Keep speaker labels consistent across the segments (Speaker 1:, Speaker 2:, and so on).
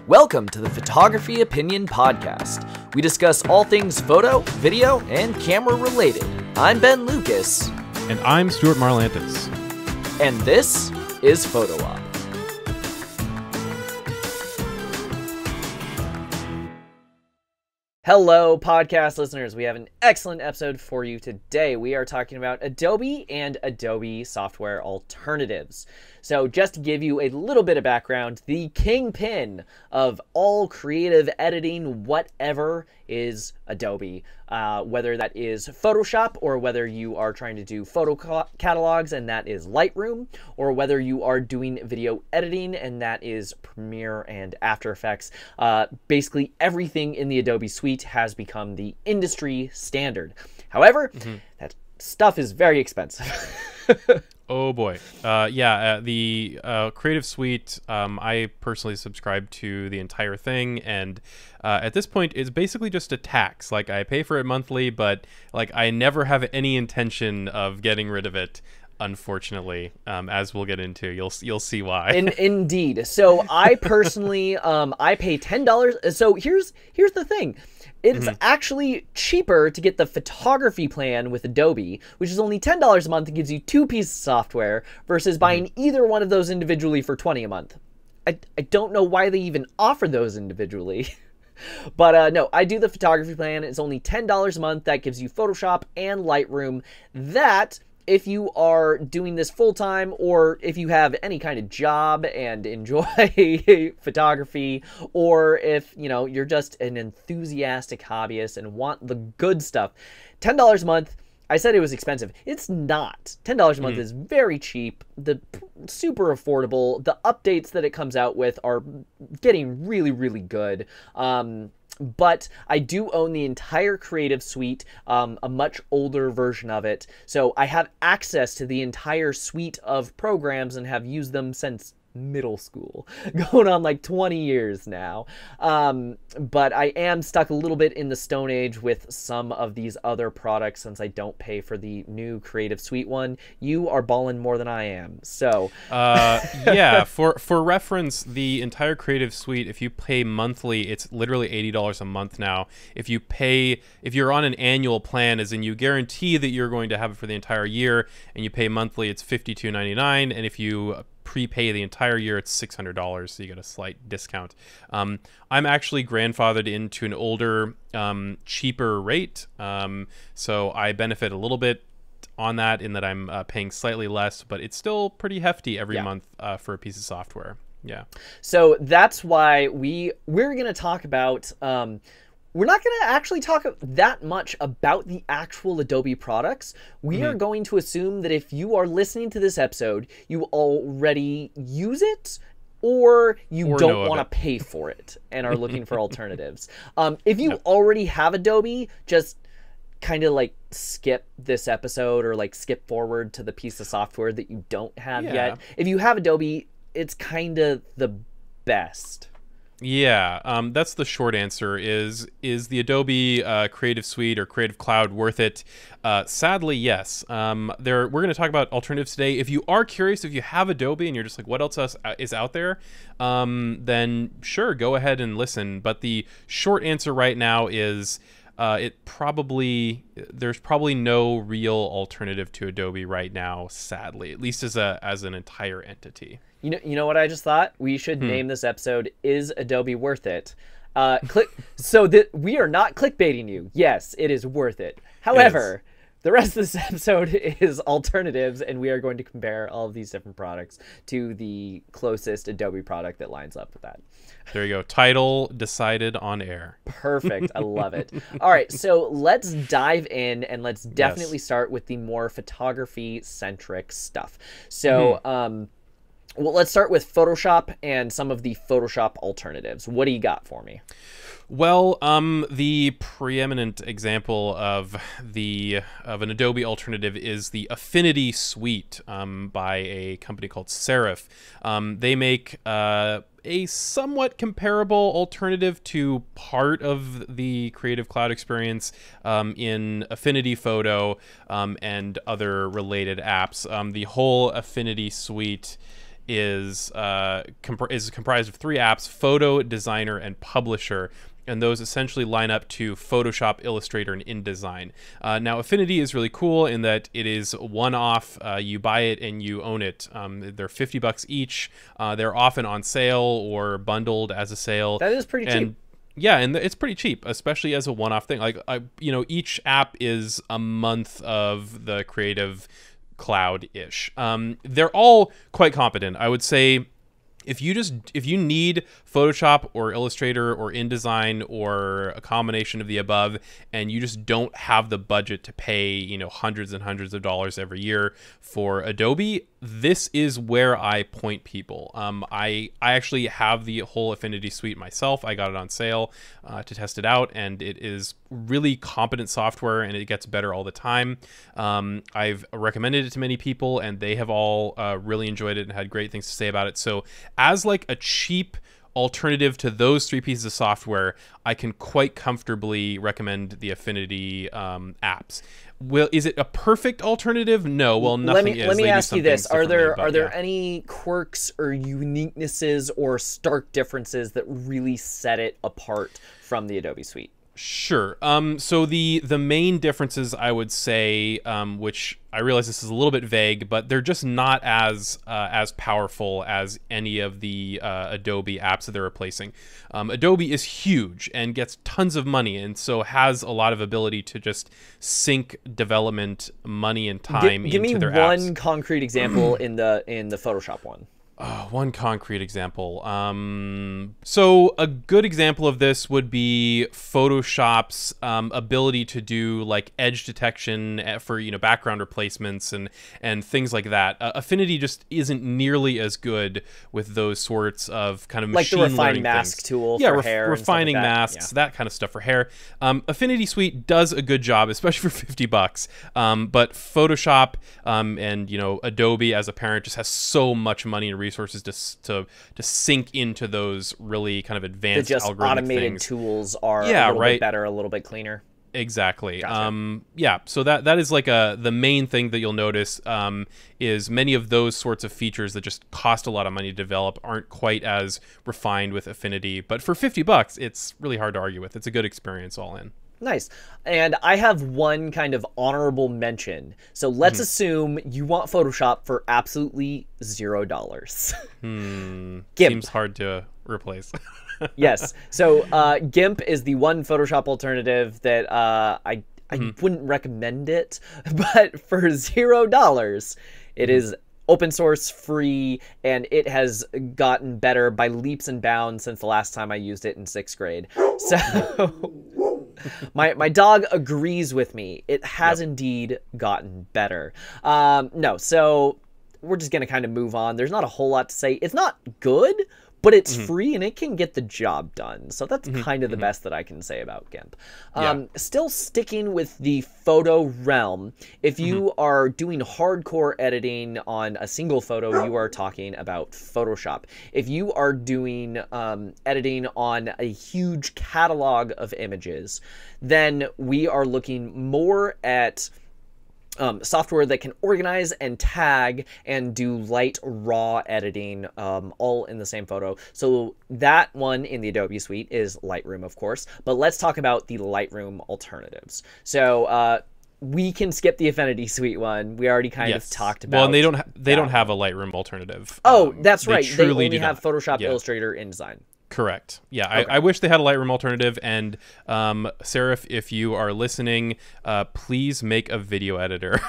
Speaker 1: Welcome to the Photography Opinion Podcast. We discuss all things photo, video, and camera related. I'm Ben Lucas.
Speaker 2: And I'm Stuart Marlantis.
Speaker 1: And this is Photo Op. Hello, podcast listeners. We have an excellent episode for you today. We are talking about Adobe and Adobe software alternatives. So just to give you a little bit of background, the kingpin of all creative editing, whatever, is Adobe. Whether that is Photoshop, or whether you are trying to do photo catalogs, and that is Lightroom, or whether you are doing video editing, and that is Premiere and After Effects. Basically everything in the Adobe suite has become the industry standard. However, that stuff is very expensive.
Speaker 2: Oh boy. The Creative Suite, I personally subscribe to the entire thing, and at this point it's basically just a tax. Like, I pay for it monthly, but like I never have any intention of getting rid of it, unfortunately. As we'll get into, you'll see why.
Speaker 1: Indeed. So I personally I pay $10. So here's the thing. It's actually cheaper to get the photography plan with Adobe, which is only $10 a month and gives you 2 pieces of software, versus buying either one of those individually for $20 a month. I don't know why they even offer those individually. But no, I do the photography plan. It's only $10 a month. That gives you Photoshop and Lightroom. That, if you are doing this full-time, or if you have any kind of job and enjoy photography, or if, you know, you're just an enthusiastic hobbyist and want the good stuff, $10 a month. I said it was expensive. It's not. $10 a month is very cheap, super affordable. The updates that it comes out with are getting really, really good. But I do own the entire Creative Suite, a much older version of it. So I have access to the entire suite of programs and have used them since middle school, going on like 20 years now. But I am stuck a little bit in the Stone Age with some of these other products since I don't pay for the new Creative Suite one. You are balling more than I am. So
Speaker 2: yeah, for reference, the entire Creative Suite, if you pay monthly, it's literally $80 a month now. If you're on an annual plan, as in you guarantee that you're going to have it for the entire year, and you pay monthly, it's $52.99. And if you prepay the entire year, it's $600, so you get a slight discount. I'm actually grandfathered into an older, cheaper rate, so I benefit a little bit on that, in that I'm paying slightly less, but it's still pretty hefty every month for a piece of software. Yeah.
Speaker 1: So that's why we're going to talk about... we're not going to actually talk that much about the actual Adobe products. We are going to assume that if you are listening to this episode, you already use it, or you don't want to pay for it and are looking for alternatives. If you already have Adobe, just kind of like skip this episode, or like skip forward to the piece of software that you don't have yet. If you have Adobe, it's kind of the best.
Speaker 2: Yeah, that's the short answer. Is the Adobe Creative Suite or Creative Cloud worth it? Sadly, yes. We're going to talk about alternatives today. If you are curious, if you have Adobe and you're just like, what else is out there, then sure, go ahead and listen. But the short answer right now is there's probably no real alternative to Adobe right now, sadly, at least as an entire entity.
Speaker 1: You know what I just thought? We should name this episode, Is Adobe Worth It? So that we are not clickbaiting you. Yes, it is worth it. However, the rest of this episode is alternatives, and we are going to compare all of these different products to the closest Adobe product that lines up with that.
Speaker 2: There you go. Title decided on air. Perfect.
Speaker 1: I love it. All right, so let's dive in, and let's definitely start with the more photography-centric stuff. So, well, let's start with Photoshop and some of the Photoshop alternatives. What do you got for me?
Speaker 2: Well, the preeminent example of an Adobe alternative is the Affinity Suite by a company called Serif. They make a somewhat comparable alternative to part of the Creative Cloud experience in Affinity Photo and other related apps. The whole Affinity Suite is comprised of 3 apps: Photo, Designer, and Publisher. And those essentially line up to Photoshop, Illustrator, and InDesign. Now, Affinity is really cool in that it is one-off. You buy it and you own it. They're $50 each. They're often on sale or bundled as a sale.
Speaker 1: That is pretty cheap.
Speaker 2: Yeah, and it's pretty cheap, especially as a one-off thing. Like, each app is a month of the Creative Cloud-ish. They're all quite competent. I would say if you need Photoshop or Illustrator or InDesign or a combination of the above, and you just don't have the budget to pay, hundreds and hundreds of dollars every year for Adobe, this is where I point people. I actually have the whole Affinity suite myself. I got it on sale to test it out, and it is really competent software, and it gets better all the time. I've recommended it to many people, and they have all really enjoyed it and had great things to say about it. So as like a cheap alternative to those 3 pieces of software, I can quite comfortably recommend the Affinity apps. Well, is it a perfect alternative? No. Well, nothing is.
Speaker 1: Let me ask you this: Are there any quirks or uniquenesses or stark differences that really set it apart from the Adobe suite?
Speaker 2: Sure. So the main differences, I would say, which I realize this is a little bit vague, but they're just not as powerful as any of the Adobe apps that they're replacing. Adobe is huge and gets tons of money, and so has a lot of ability to just sink development money and time into their apps.
Speaker 1: Give me one concrete example in the Photoshop one.
Speaker 2: One concrete example. So a good example of this would be Photoshop's ability to do like edge detection for background replacements and things like that. Affinity just isn't nearly as good with those sorts of kind of machine learning things. Like the refine mask
Speaker 1: tool for hair,
Speaker 2: refining masks, that kind of stuff for hair. Affinity Suite does a good job, especially for $50. But Photoshop and Adobe as a parent just has so much money and resources to sink into those really kind of advanced
Speaker 1: just
Speaker 2: algorithmic
Speaker 1: automated
Speaker 2: things.
Speaker 1: Tools are a little bit better, a little bit cleaner.
Speaker 2: Exactly.
Speaker 1: Gotcha.
Speaker 2: Yeah. So that is like the main thing that you'll notice is many of those sorts of features that just cost a lot of money to develop aren't quite as refined with Affinity. But for $50, it's really hard to argue with. It's a good experience all in.
Speaker 1: Nice. And I have one kind of honorable mention. So let's assume you want Photoshop for absolutely $0. GIMP.
Speaker 2: Seems hard to replace.
Speaker 1: Yes. So GIMP is the one Photoshop alternative that I wouldn't recommend it, but for $0, it is open source, free, and it has gotten better by leaps and bounds since the last time I used it in 6th grade. So my dog agrees with me. It has indeed gotten better. No, so we're just going to kind of move on. There's not a whole lot to say. It's not good, but it's free and it can get the job done. So that's kind of the best that I can say about GIMP. Still sticking with the photo realm, if you are doing hardcore editing on a single photo, you are talking about Photoshop. If you are doing editing on a huge catalog of images, then we are looking more at software that can organize and tag and do light raw editing all in the same photo. So that one in the Adobe suite is Lightroom, of course, but let's talk about the Lightroom alternatives. So we can skip the Affinity suite one. We already kind of talked about.
Speaker 2: Well, and they don't have a Lightroom alternative.
Speaker 1: Oh, that's right. They only have Photoshop, Illustrator, InDesign.
Speaker 2: Correct. Yeah,
Speaker 1: Okay.
Speaker 2: I wish they had a Lightroom alternative. And Seraph, if you are listening, please make a video editor.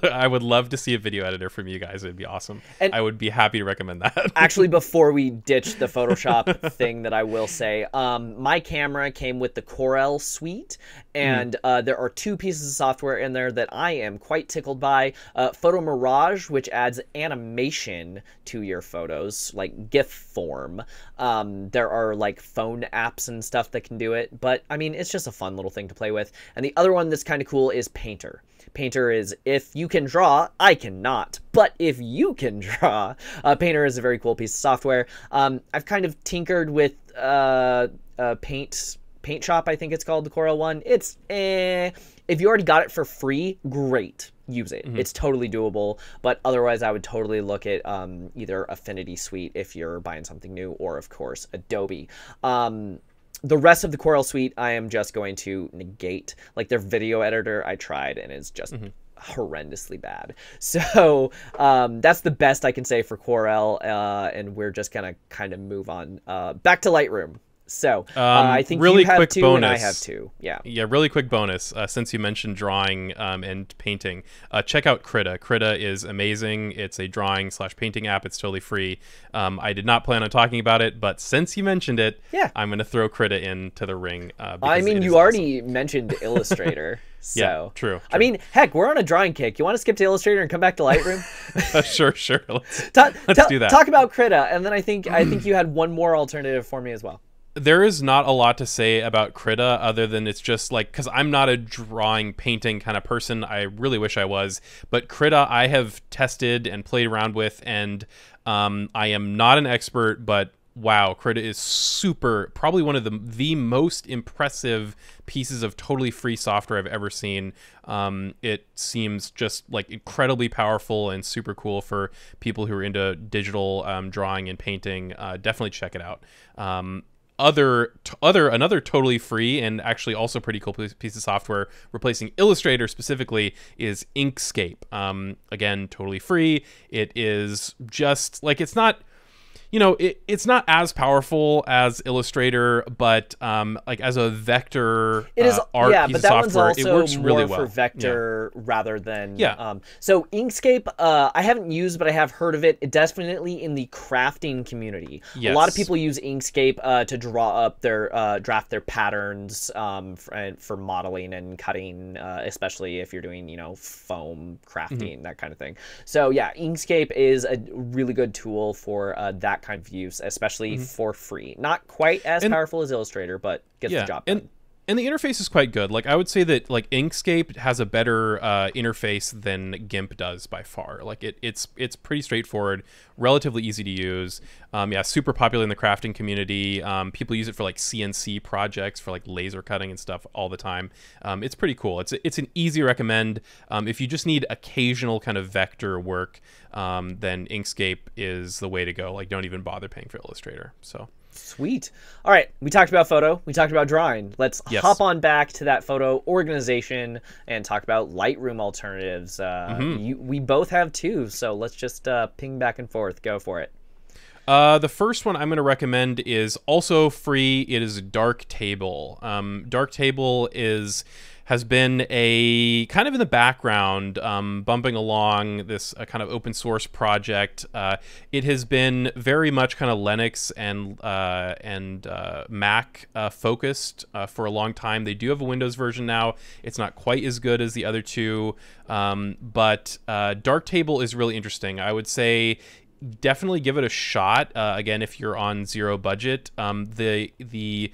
Speaker 2: I would love to see a video editor from you guys. It'd be awesome. And I would be happy to recommend that.
Speaker 1: Actually, before we ditch the Photoshop thing that I will say, my camera came with the Corel suite, and there are 2 pieces of software in there that I am quite tickled by. Photo Mirage, which adds animation to your photos, like GIF form. There are like phone apps and stuff that can do it, but I mean, it's just a fun little thing to play with. And the other one that's kind of cool is Painter. Painter is, if you can draw, I cannot, but if you can draw, Painter is a very cool piece of software. I've kind of tinkered with Paint Shop, I think it's called, the Corel one. It's if you already got it for free, great. use it. It's totally doable, but otherwise I would totally look at either Affinity Suite if you're buying something new, or of course Adobe. The rest of the Corel Suite I am just going to negate. Like their video editor I tried and it's just horrendously bad. So that's the best I can say for Corel, and we're just gonna kind of move on back to Lightroom. So I think
Speaker 2: really
Speaker 1: you have
Speaker 2: quick
Speaker 1: two
Speaker 2: bonus.
Speaker 1: and I have two. Yeah.
Speaker 2: Yeah, really quick bonus. Since you mentioned drawing and painting, check out Krita. Krita is amazing. It's a drawing / painting app. It's totally free. I did not plan on talking about it, but since you mentioned it,
Speaker 1: yeah,
Speaker 2: I'm going to throw Krita into the ring.
Speaker 1: I mean, you already mentioned Illustrator. So,
Speaker 2: yeah, true.
Speaker 1: I mean, heck, we're on a drawing kick. You want to skip to Illustrator and come back to Lightroom?
Speaker 2: Sure. Let's do that.
Speaker 1: Talk about Krita, and then I think you had one more alternative for me as well.
Speaker 2: There is not a lot to say about Krita other than it's just like, because I'm not a drawing, painting kind of person. I really wish I was. But Krita I have tested and played around with, and I am not an expert, but wow, Krita is probably one of the most impressive pieces of totally free software I've ever seen. It seems just like incredibly powerful and super cool for people who are into digital drawing and painting. Definitely check it out. Another totally free and actually also pretty cool piece of software replacing Illustrator specifically is Inkscape. Again, totally free. It is just like, it's not, it's not as powerful as Illustrator, but like as a vector
Speaker 1: it is
Speaker 2: art
Speaker 1: yeah,
Speaker 2: piece
Speaker 1: but
Speaker 2: of
Speaker 1: that
Speaker 2: software,
Speaker 1: one's also
Speaker 2: it works really
Speaker 1: more
Speaker 2: well.
Speaker 1: for vector rather than
Speaker 2: Yeah.
Speaker 1: So Inkscape, I haven't used, but I have heard of it. Definitely in the crafting community.
Speaker 2: Yes.
Speaker 1: A lot of people use Inkscape to draw up their draft their patterns for modeling and cutting, especially if you're doing foam crafting, that kind of thing. So yeah, Inkscape is a really good tool for that kind of use, especially for free. Not quite as powerful as Illustrator, but gets the job done.
Speaker 2: And the interface is quite good. Like I would say that like Inkscape has a better interface than GIMP does by far. Like it's pretty straightforward, relatively easy to use. Yeah, super popular in the crafting community. People use it for like CNC projects, for like laser cutting and stuff all the time. It's pretty cool. It's an easy recommend. If you just need occasional kind of vector work, then Inkscape is the way to go. Like don't even bother paying for Illustrator. So.
Speaker 1: Sweet. All right, we talked about photo, we talked about drawing. Let's hop on back to that photo organization and talk about Lightroom alternatives. We both have two, so let's just ping back and forth. Go for it.
Speaker 2: The first one I'm going to recommend is also free. It is Darktable. Darktable has been a kind of in the background, bumping along this kind of open source project. It has been very much kind of Linux and Mac focused for a long time. They do have a Windows version now. It's not quite as good as the other two, but Darktable is really interesting. I would say definitely give it a shot. Again, if you're on zero budget, the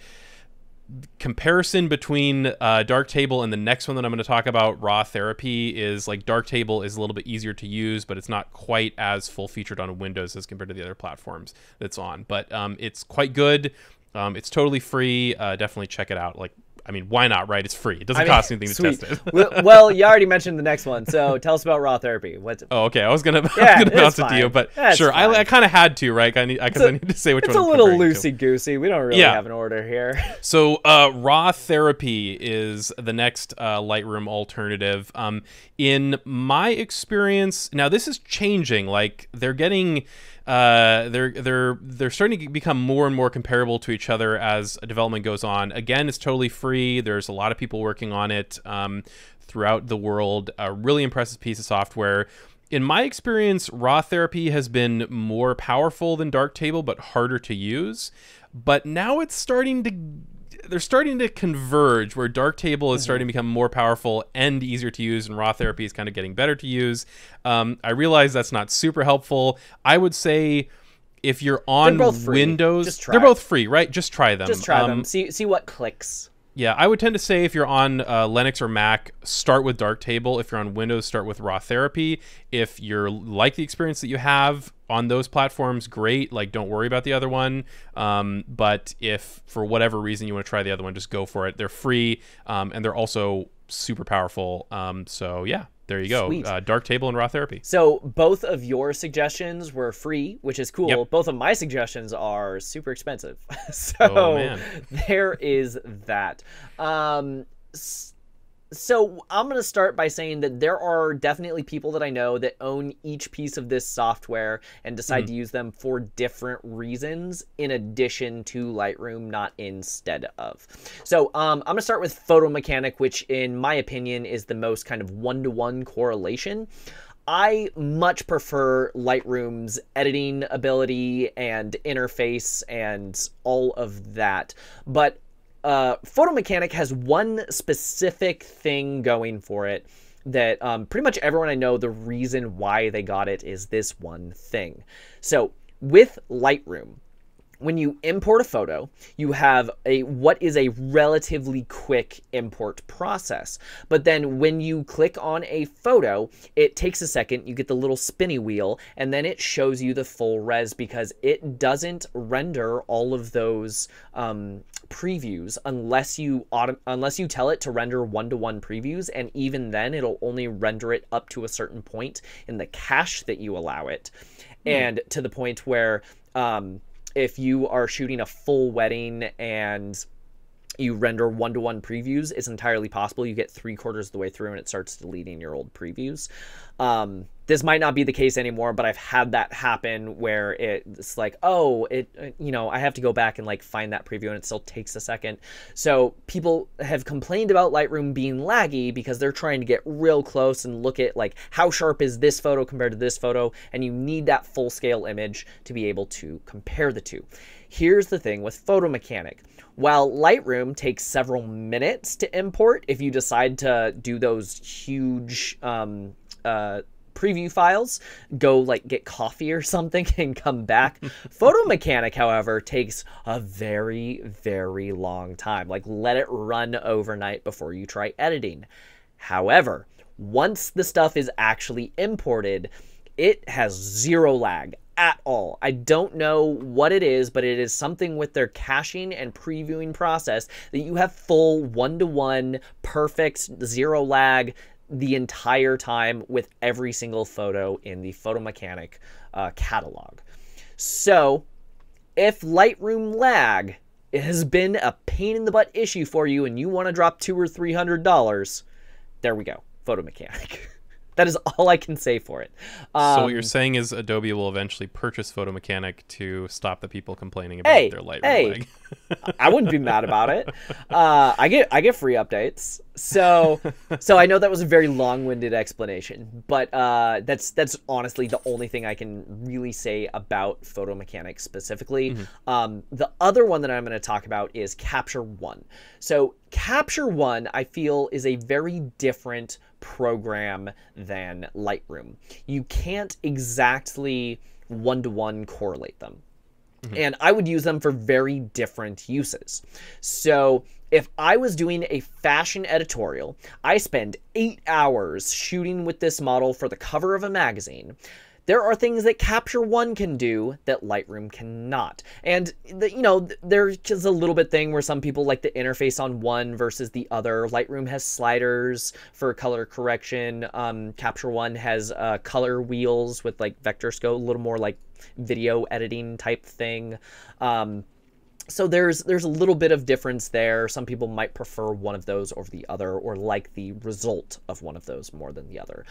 Speaker 2: comparison between Darktable and the next one that I'm going to talk about, Raw Therapy, is like Darktable is a little bit easier to use, but it's not quite as full-featured on Windows as compared to the other platforms that's on. But it's quite good. It's totally free. Definitely check it out. Like, I mean, why not, right? It's free. It doesn't cost anything to test it.
Speaker 1: Well, you already mentioned the next one, so tell us about Raw Therapy.
Speaker 2: Oh, okay. I was gonna bounce it to you, but sure. I kind of had to, right? I need to say which one.
Speaker 1: It's a little loosey-goosey. We don't really have an order here.
Speaker 2: So Raw Therapy is the next Lightroom alternative. In my experience, now this is changing. Like they're getting... they're starting to become more and more comparable to each other as development goes on. Again, it's totally free. There's a lot of people working on it throughout the world. A really impressive piece of software. In my experience, Raw Therapy has been more powerful than Darktable, but harder to use. But now it's they're starting to converge, where Darktable is starting to become more powerful and easier to use, and Raw Therapy is kind of getting better to use. I realize that's not super helpful. I would say if you're on Windows, they're both free, right? Just try them.
Speaker 1: Just try them. See what clicks.
Speaker 2: Yeah, I would tend to say if you're on Linux or Mac, start with Darktable. If you're on Windows, start with Raw Therapy. If you're like the experience that you have on those platforms, great. Like, don't worry about the other one. But if for whatever reason you want to try the other one, just go for it. They're free, and they're also super powerful. So yeah, there you go.
Speaker 1: Sweet.
Speaker 2: Darktable and Raw Therapy.
Speaker 1: So both of your suggestions were free, which is cool.
Speaker 2: Yep.
Speaker 1: Both of my suggestions are super expensive. So
Speaker 2: Oh, man.
Speaker 1: there is that. So I'm going to start by saying that there are definitely people that I know that own each piece of this software and decide to use them for different reasons in addition to Lightroom, not instead of. So I'm going to start with Photo Mechanic, which in my opinion is the most kind of one-to-one correlation. I much prefer Lightroom's editing ability and interface and all of that, but Photo Mechanic has one specific thing going for it that pretty much everyone I know, the reason why they got it is this one thing. So with Lightroom, when you import a photo, you have what is a relatively quick import process. But then when you click on a photo, it takes a second, you get the little spinny wheel, and then it shows you the full res because it doesn't render all of those previews unless you tell it to render one-to-one previews, and even then it'll only render it up to a certain point in the cache that you allow it, and to the point where if you are shooting a full wedding and you render one-to-one previews, it's entirely possible you get 3/4 of the way through and it starts deleting your old previews. This might not be the case anymore, but I've had that happen where it's like, oh, I have to go back and like find that preview and it still takes a second. So people have complained about Lightroom being laggy because they're trying to get real close and look at like how sharp is this photo compared to this photo, and you need that full scale image to be able to compare the two. Here's the thing with Photo Mechanic. While Lightroom takes several minutes to import, if you decide to do those huge preview files, go like get coffee or something and come back. Photo Mechanic, however, takes a very, very long time. Like let it run overnight before you try editing. However, once the stuff is actually imported, it has zero lag at all. I don't know what it is, but it is something with their caching and previewing process that you have full one-to-one, perfect, zero lag the entire time with every single photo in the Photo Mechanic catalog. So if Lightroom lag has been a pain in the butt issue for you and you want to drop $200 or $300, there we go, Photo Mechanic. That is all I can say for it.
Speaker 2: So what you're saying is Adobe will eventually purchase Photo Mechanic to stop the people complaining about their Lightroom lag.
Speaker 1: I wouldn't be mad about it. I get free updates. So I know that was a very long-winded explanation, but that's honestly the only thing I can really say about Photo Mechanic specifically. The other one that I'm going to talk about is Capture One. So Capture One, I feel, is a very different program than Lightroom. You can't exactly one-to-one correlate them. And I would use them for very different uses. So if I was doing a fashion editorial, I spend 8 hours shooting with this model for the cover of a magazine. There are things that Capture One can do that Lightroom cannot. And, there's just a little bit thing where some people like the interface on one versus the other. Lightroom has sliders for color correction. Capture One has color wheels with like vector scope, a little more like video editing type thing. So there's a little bit of difference there. Some people might prefer one of those over the other, or like the result of one of those more than the other.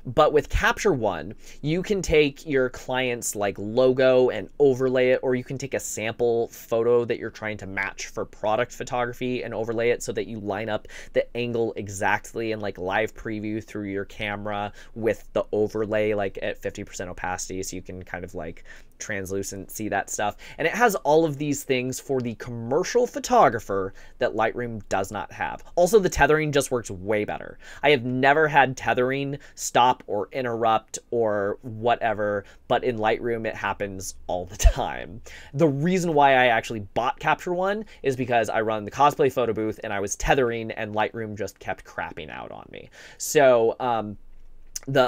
Speaker 1: But with Capture One, you can take your client's like logo and overlay it, or you can take a sample photo that you're trying to match for product photography and overlay it so that you line up the angle exactly and like live preview through your camera with the overlay like at 50% opacity, so you can kind of like translucent see that stuff. And it has all of these things for the commercial photographer that Lightroom does not have. Also, the tethering just works way better. I have never had tethering stop or interrupt or whatever, but in Lightroom it happens all the time. The reason why I actually bought Capture One is because I run the cosplay photo booth and I was tethering and Lightroom just kept crapping out on me. So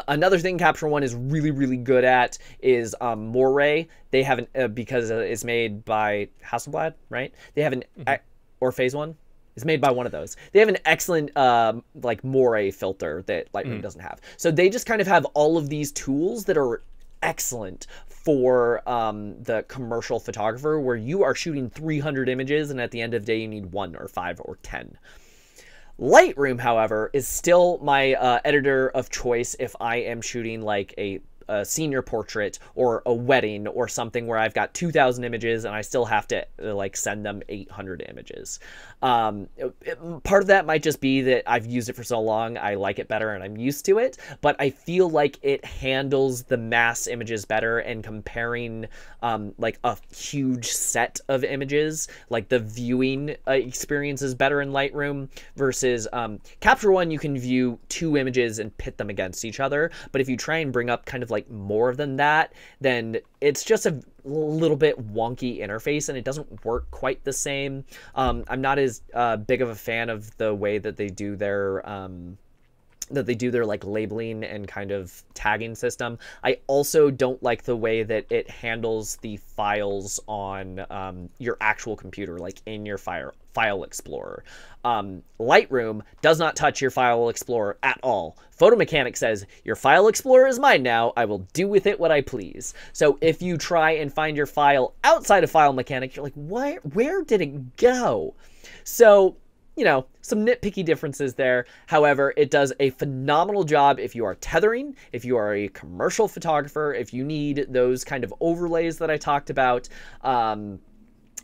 Speaker 1: another thing Capture One is really, really good at is Moray. They have an because it's made by Hasselblad, right? They have an or Phase One. is made by one of those. They have an excellent like moire filter that Lightroom doesn't have. So they just kind of have all of these tools that are excellent for the commercial photographer, where you are shooting 300 images and at the end of the day you need 1 or 5 or 10. Lightroom, however, is still my editor of choice if I am shooting like a senior portrait or a wedding or something where I've got 2,000 images and I still have to like send them 800 images. Part of that might just be that I've used it for so long, I like it better and I'm used to it, but I feel like it handles the mass images better, and comparing like a huge set of images, like the viewing experience is better in Lightroom versus Capture One. You can view 2 images and pit them against each other, but if you try and bring up kind of like more than that, then it's just a little bit wonky interface and it doesn't work quite the same. I'm not as big of a fan of the way that they do their like labeling and kind of tagging system. I also don't like the way that it handles the files on your actual computer, like in your file explorer. Lightroom does not touch your file explorer at all. Photo Mechanics says, your file explorer is mine now. I will do with it what I please. So if you try and find your file outside of File Mechanics, you're like, where did it go? So, you know, some nitpicky differences there. However, it does a phenomenal job if you are tethering, if you are a commercial photographer, if you need those kind of overlays that I talked about.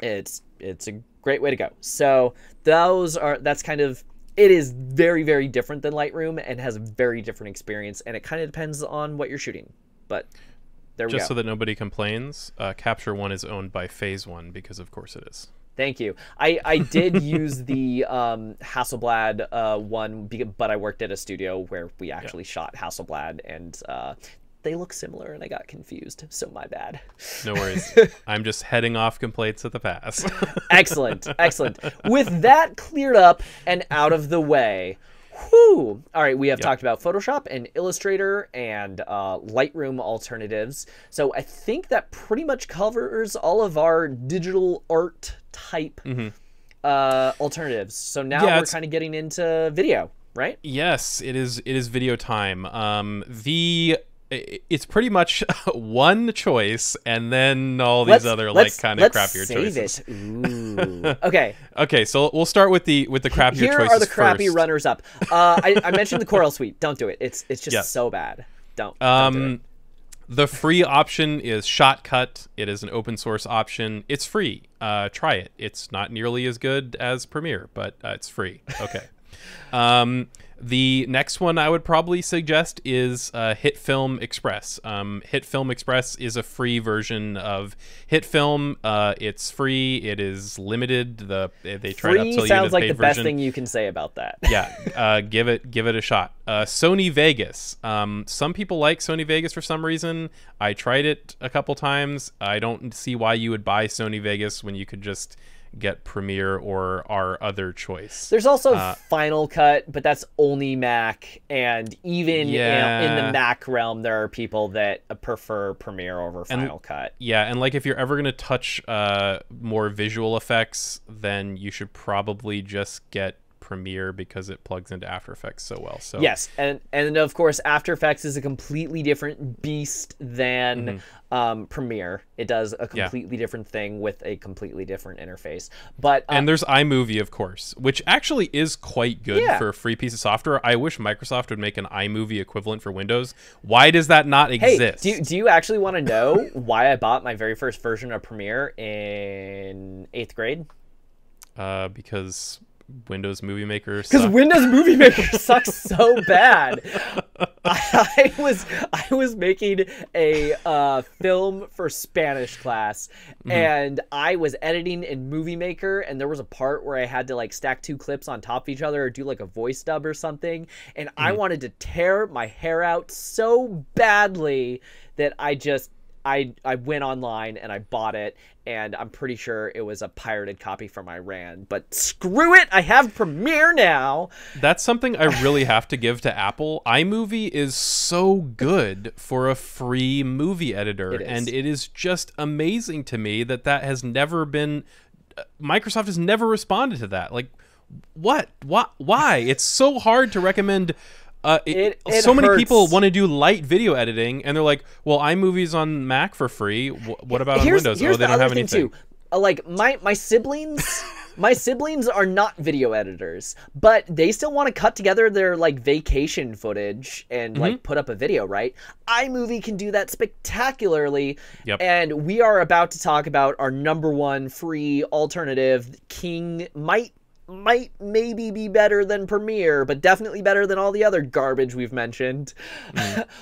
Speaker 1: It's a great way to go. So that's kind of, it is very, very different than Lightroom and has a very different experience, and it kind of depends on what you're shooting. But there we go.
Speaker 2: Just so that nobody complains, Capture One is owned by Phase One, because of course it is.
Speaker 1: Thank you. I did use the Hasselblad one, but I worked at a studio where we actually shot Hasselblad, and they look similar, and I got confused, so my bad.
Speaker 2: No worries. I'm just heading off complaints at the pass.
Speaker 1: Excellent, excellent. With that cleared up and out of the way, whew. All right, we have talked about Photoshop and Illustrator and Lightroom alternatives. So I think that pretty much covers all of our digital art type alternatives. So now we're kind of getting into video, right?
Speaker 2: Yes, it is video time. It's pretty much one choice, and then all these other kind of crappier choices.
Speaker 1: Save it. Ooh. Okay.
Speaker 2: Okay, so we'll start with the crappier choices.
Speaker 1: Here are the crappy
Speaker 2: first.
Speaker 1: runners up. I mentioned the Corel Suite. Don't do it. It's just so bad. Don't do it.
Speaker 2: The free option is Shotcut. It is an open source option. It's free. Try it. It's not nearly as good as Premiere, but it's free. Okay. The next one I would probably suggest is HitFilm Express. HitFilm Express is a free version of HitFilm. It's free. It is limited. They try to upsell you to the paid version. Free
Speaker 1: sounds like the best thing you can say about that.
Speaker 2: Yeah, give it a shot. Sony Vegas. Some people like Sony Vegas for some reason. I tried it a couple times. I don't see why you would buy Sony Vegas when you could just get Premiere or our other choice.
Speaker 1: There's also Final Cut, but that's only Mac, and even in the Mac realm, there are people that prefer Premiere over Final Cut.
Speaker 2: Yeah, and like if you're ever going to touch more visual effects, then you should probably just get Premiere because it plugs into After Effects so well. So
Speaker 1: yes, and of course After Effects is a completely different beast than Premiere. It does a completely different thing with a completely different interface. But
Speaker 2: and there's iMovie, of course, which actually is quite good for a free piece of software. I wish Microsoft would make an iMovie equivalent for Windows. Why does that not exist?
Speaker 1: Hey, do you actually want to know why I bought my very first version of Premiere in 8th grade?
Speaker 2: Because Windows Movie Maker sucks.
Speaker 1: Because Windows Movie Maker sucks so bad. I was making a film for Spanish class, and I was editing in Movie Maker, and there was a part where I had to like stack 2 clips on top of each other or do like a voice dub or something, and I wanted to tear my hair out so badly that I went online and I bought it, and I'm pretty sure it was a pirated copy from Iran. But screw it, I have Premiere now.
Speaker 2: That's something I really have to give to Apple. iMovie is so good for a free movie editor, and it is just amazing to me that has never been... Microsoft has never responded to that. Like, What? Why? It's so hard to recommend.
Speaker 1: It
Speaker 2: Many
Speaker 1: hurts.
Speaker 2: people want to do light video editing, and they're like, "Well, iMovie's on Mac for free. What about on Windows?
Speaker 1: Here's
Speaker 2: Oh, they
Speaker 1: the
Speaker 2: don't have
Speaker 1: other thing,
Speaker 2: anything."
Speaker 1: too. Like my siblings, my siblings are not video editors, but they still want to cut together their like vacation footage and like put up a video, right? iMovie can do that spectacularly.
Speaker 2: Yep.
Speaker 1: And we are about to talk about our #1 free alternative. King might maybe be better than Premiere, but definitely better than all the other garbage we've mentioned.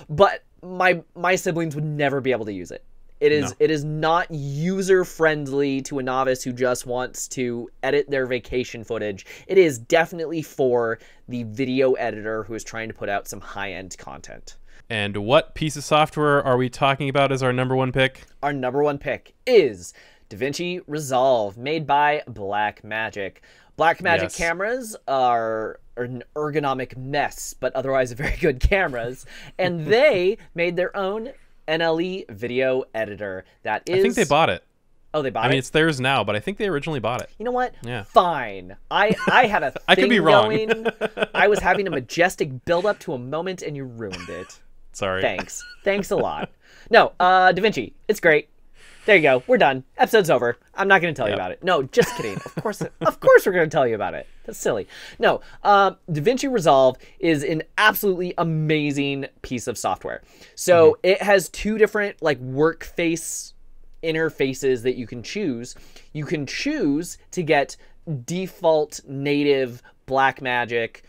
Speaker 1: But my siblings would never be able to use it. It is not user friendly to a novice who just wants to edit their vacation footage. It is definitely for the video editor who is trying to put out some high-end content.
Speaker 2: And what piece of software are we talking about as our #1 pick?
Speaker 1: Our #1 pick is DaVinci Resolve, made by Blackmagic. Blackmagic cameras are an ergonomic mess, but otherwise very good cameras. And they made their own NLE video editor. That is...
Speaker 2: I think they bought it.
Speaker 1: Oh, they bought it?
Speaker 2: I mean, it's theirs now, but I think they originally bought it.
Speaker 1: You know what?
Speaker 2: Yeah.
Speaker 1: Fine. I had a thing
Speaker 2: I could be wrong.
Speaker 1: going. I was having a majestic build-up to a moment, and you ruined it.
Speaker 2: Sorry.
Speaker 1: Thanks. Thanks a lot. No, DaVinci. It's great. There you go. We're done. Episode's over. I'm not going to tell you about it. No, just kidding. Of course we're going to tell you about it. That's silly. No, DaVinci Resolve is an absolutely amazing piece of software. So it has two different like workface interfaces that you can choose. You can choose to get default native Blackmagic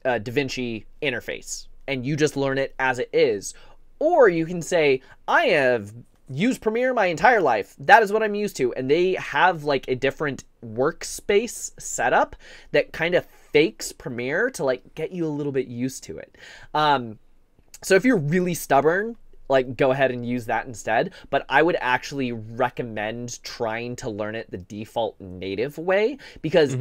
Speaker 1: DaVinci interface, and you just learn it as it is. Or you can say, I have used Premiere my entire life. That is what I'm used to. And they have like a different workspace setup that kind of fakes Premiere to like get you a little bit used to it. So if you're really stubborn, like go ahead and use that instead. But I would actually recommend trying to learn it the default native way, because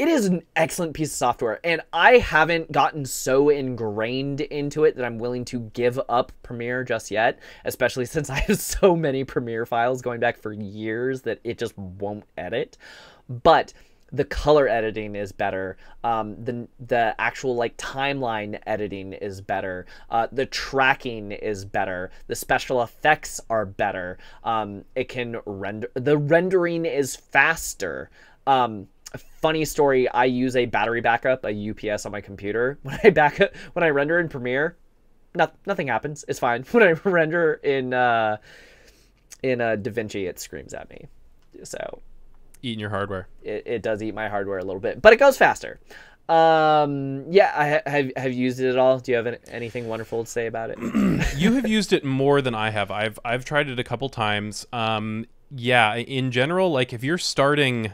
Speaker 1: it is an excellent piece of software, and I haven't gotten so ingrained into it that I'm willing to give up Premiere just yet, especially since I have so many Premiere files going back for years that it just won't edit. But the color editing is better. The actual like timeline editing is better. The tracking is better. The special effects are better. It can render. The rendering is faster. Funny story, I use a battery backup, a UPS on my computer. When I render in Premiere, nothing happens. It's fine. When I render in DaVinci, it screams at me. So
Speaker 2: Eating your hardware.
Speaker 1: It does eat my hardware a little bit, but it goes faster. Yeah, I have used it at all. Do you have anything wonderful to say about it?
Speaker 2: You have used it more than I have. I've tried it a couple times. Yeah, in general, like if you're starting...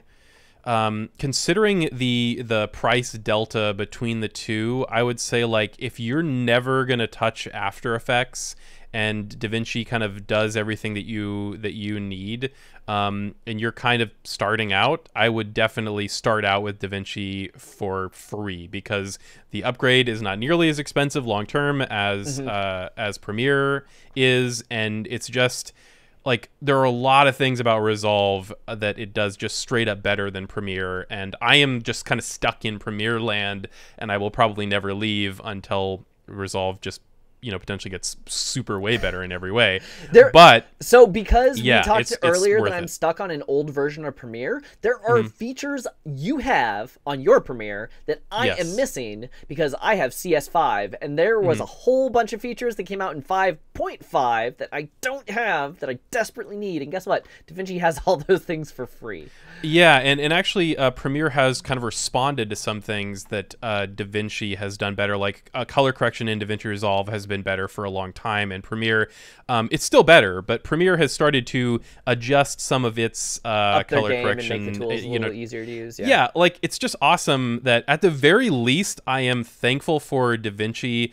Speaker 2: considering the price delta between the two, I would say like if you're never gonna touch After Effects and DaVinci kind of does everything that you need, and you're kind of starting out, I would definitely start out with DaVinci for free, because the upgrade is not nearly as expensive long term as Premiere is, and it's just like there are a lot of things about Resolve that it does just straight up better than Premiere, and I am just kind of stuck in Premiere land, and I will probably never leave until Resolve just, you know, potentially gets super way better in every way.
Speaker 1: So because we talked earlier that I'm
Speaker 2: it.
Speaker 1: stuck on an old version of Premiere, there are features you have on your Premiere that I am missing because I have CS5, and there was a whole bunch of features that came out in 5.5 that I don't have that I desperately need. And guess what? DaVinci has all those things for free.
Speaker 2: Yeah, and actually Premiere has kind of responded to some things that DaVinci has done better, like color correction in DaVinci Resolve has been better for a long time, and Premiere, it's still better, but Premiere has started to adjust some of its color correction
Speaker 1: and make the tools a little easier to use.
Speaker 2: Yeah, like it's just awesome that at the very least I am thankful for DaVinci,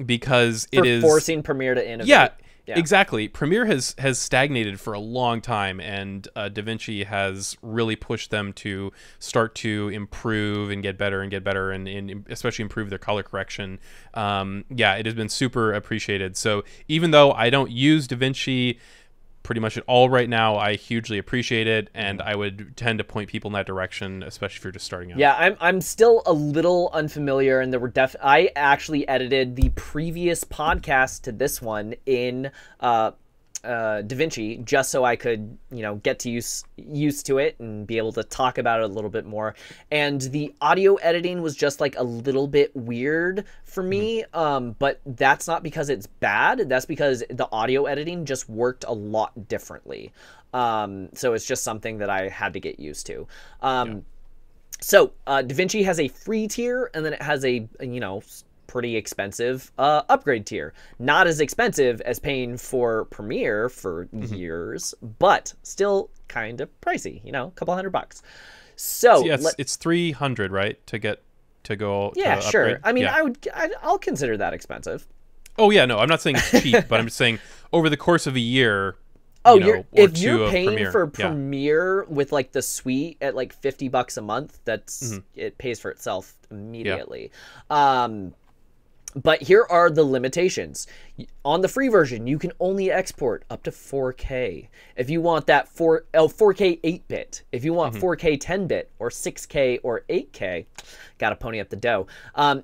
Speaker 2: because it is
Speaker 1: forcing Premiere to innovate.
Speaker 2: Yeah, exactly. Premiere has stagnated for a long time, and DaVinci has really pushed them to start to improve and get better, and especially improve their color correction. Yeah, it has been super appreciated. So even though I don't use DaVinci pretty much all right now. I hugely appreciate it, and I would tend to point people in that direction, especially if you're just starting out.
Speaker 1: Yeah, I'm still a little unfamiliar, and there were I actually edited the previous podcast to this one in DaVinci just so I could, get to used to it and be able to talk about it a little bit more. And the audio editing was just like a little bit weird for me, but that's not because it's bad. That's because the audio editing just worked a lot differently. So it's just something that I had to get used to. So DaVinci has a free tier, and then it has a pretty expensive upgrade tier. Not as expensive as paying for Premiere for years, but still kind of pricey, a couple $100. So
Speaker 2: yeah, it's $300, right, to go.
Speaker 1: Yeah,
Speaker 2: to
Speaker 1: sure.
Speaker 2: upgrade?
Speaker 1: I mean, I'll consider that expensive.
Speaker 2: Oh yeah, no, I'm not saying it's cheap, but I'm just saying over the course of a year.
Speaker 1: If you're paying for Premiere with like the suite at like $50 a month, it pays for itself immediately. But here are the limitations. On the free version, you can only export up to 4K. If you want that 4K 8-bit, if you want 4K 10-bit, or 6K or 8K, gotta pony up the dough.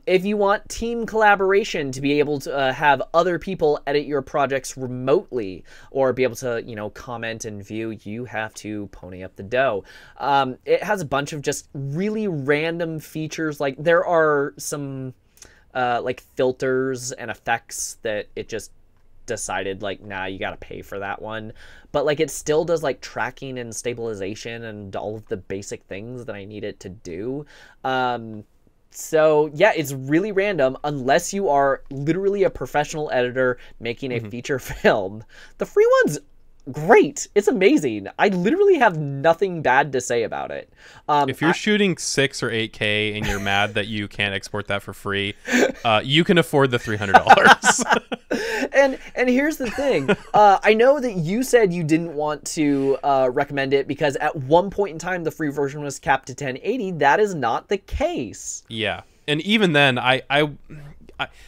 Speaker 1: If you want team collaboration to be able to have other people edit your projects remotely, or be able to, comment and view, you have to pony up the dough. It has a bunch of just really random features. Like there are some like filters and effects that it just decided like, nah, you gotta pay for that one. But like it still does like tracking and stabilization and all of the basic things that I need it to do. So yeah, it's really random unless you are literally a professional editor making a feature film. The free one's great. It's amazing. I literally have nothing bad to say about it.
Speaker 2: If you're shooting 6 or 8K and you're mad that you can't export that for free, you can afford the $300.
Speaker 1: And here's the thing. I know that you said you didn't want to recommend it because at one point in time the free version was capped to 1080. That is not the case.
Speaker 2: Yeah. And even then, I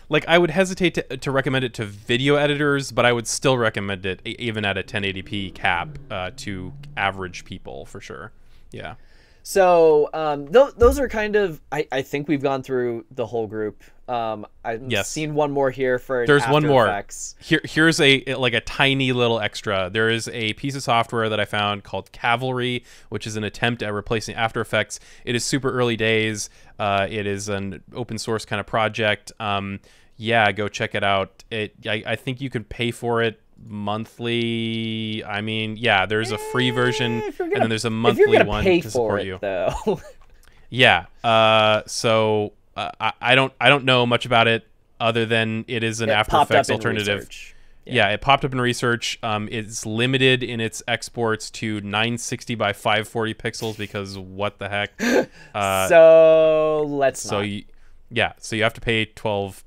Speaker 2: would hesitate to recommend it to video editors, but I would still recommend it even at a 1080p cap to average people for sure. Yeah.
Speaker 1: So those are kind of, I think we've gone through the whole group. I've seen one more here for
Speaker 2: There's
Speaker 1: After
Speaker 2: one more.
Speaker 1: Effects.
Speaker 2: Here's a tiny little extra. There is a piece of software that I found called Cavalry, which is an attempt at replacing After Effects. It is super early days. It is an open source kind of project. Yeah, go check it out. I think you can pay for it monthly. I mean, yeah, there's a free version, and then there's a monthly one to support you.
Speaker 1: Though.
Speaker 2: Yeah. So I don't know much about it other than it is an After Effects alternative. Yeah, it popped up in research. It's limited in its exports to 960 by 540 pixels because what the heck?
Speaker 1: So let's
Speaker 2: so
Speaker 1: not.
Speaker 2: So you have to pay $12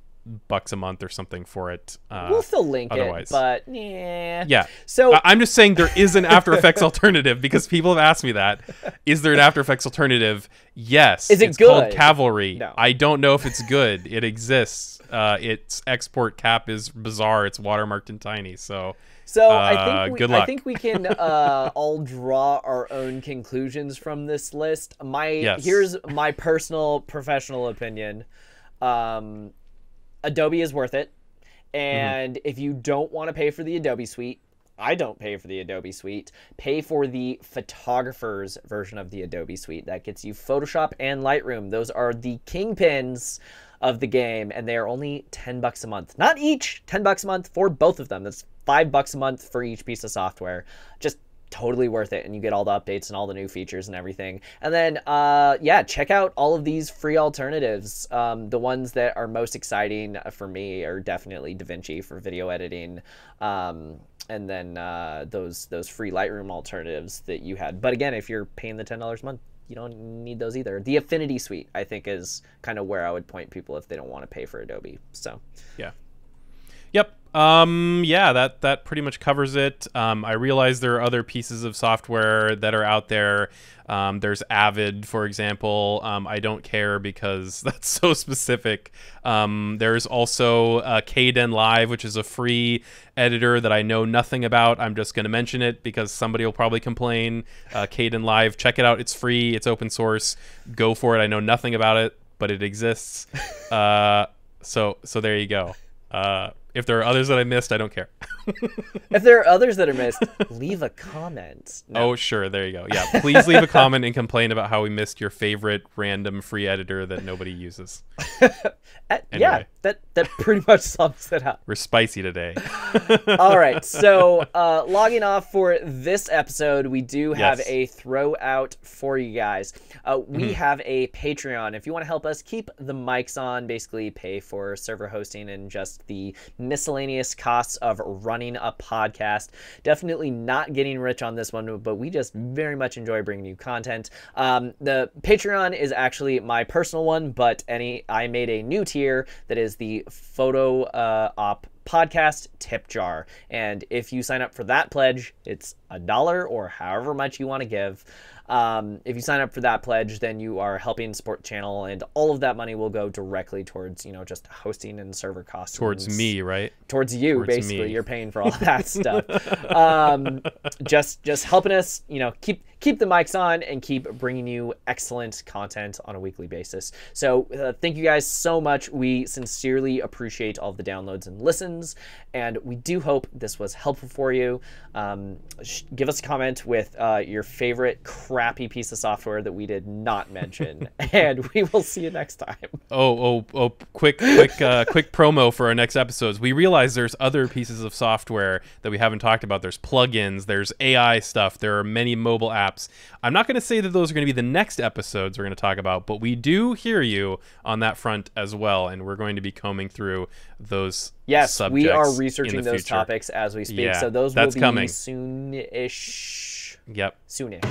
Speaker 2: a month or something for it.
Speaker 1: We'll still link
Speaker 2: otherwise.
Speaker 1: it, but yeah.
Speaker 2: Yeah.
Speaker 1: So
Speaker 2: I'm just saying there is an After Effects alternative because people have asked me that. Is there an After Effects alternative? Yes.
Speaker 1: Is it
Speaker 2: it's
Speaker 1: good?
Speaker 2: called Cavalry.
Speaker 1: No.
Speaker 2: I don't know if it's good. It exists. Its export cap is bizarre. It's watermarked and tiny. So good luck.
Speaker 1: I think we can all draw our own conclusions from this list. Here's my personal professional opinion. Adobe is worth it. And if you don't want to pay for the Adobe suite, I don't pay for the Adobe suite. Pay for the photographer's version of the Adobe suite. That gets you Photoshop and Lightroom. Those are the kingpins of the game, and they are only $10 a month. Not each, $10 a month for both of them. That's $5 a month for each piece of software. Just totally worth it, and you get all the updates and all the new features and everything. And then check out all of these free alternatives. The ones that are most exciting for me are definitely DaVinci for video editing, and then those free Lightroom alternatives that you had. But again, if you're paying the $10 a month, you don't need those either. The Affinity suite, I think, is kind of where I would point people if they don't want to pay for Adobe. So
Speaker 2: Yep. Yeah, that pretty much covers it. I realize there are other pieces of software that are out there. There's Avid, for example. I don't care because that's so specific. There's also Kdenlive, which is a free editor that I know nothing about. I'm just going to mention it because somebody will probably complain. Kdenlive, check it out. It's free. It's open source. Go for it. I know nothing about it, but it exists. So there you go. If there are others that I missed, I don't care.
Speaker 1: If there are others that are missed, leave a comment. No.
Speaker 2: Oh, sure. There you go. Yeah, please leave a comment and complain about how we missed your favorite random free editor that nobody uses.
Speaker 1: Yeah, that pretty much sums it up.
Speaker 2: We're spicy today.
Speaker 1: All right, so logging off for this episode, we do have a throw out for you guys. We have a Patreon. If you want to help us keep the mics on, basically pay for server hosting and just the miscellaneous costs of running a podcast. Definitely not getting rich on this one, but we just very much enjoy bringing you content. The Patreon is actually my personal one, but I made a new tier that is the Photo Op podcast tip jar, and if you sign up for that pledge, it's $1 or however much you want to give. If you sign up for that pledge, then you are helping support the channel, and all of that money will go directly towards, just hosting and server costs.
Speaker 2: Towards me, right?
Speaker 1: Towards you, towards basically. Me. You're paying for all that stuff. Just helping us, keep the mics on and keep bringing you excellent content on a weekly basis. So thank you guys so much. We sincerely appreciate all of the downloads and listens, and we do hope this was helpful for you. Give us a comment with your favorite crappy piece of software that we did not mention, and we will see you next time.
Speaker 2: Quick promo for our next episodes. We realize there's other pieces of software that we haven't talked about. There's plugins, there's AI stuff, there are many mobile apps. I'm not going to say that those are going to be the next episodes we're going to talk about, but we do hear you on that front as well, and we're going to be combing through those subjects.
Speaker 1: We are researching those topics as we speak, so those will be coming soon-ish.
Speaker 2: Yep.
Speaker 1: Soonish.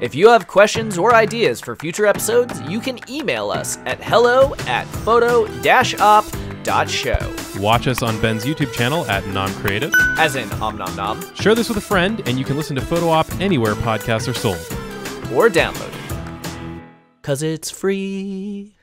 Speaker 1: If you have questions or ideas for future episodes, you can email us at hello@photo-op.show.
Speaker 2: Watch us on Ben's YouTube channel at NomCreative.
Speaker 1: As in Om Nom Nom.
Speaker 2: Share this with a friend, and you can listen to Photo Op anywhere podcasts are sold.
Speaker 1: Or download it. 'Cause it's free.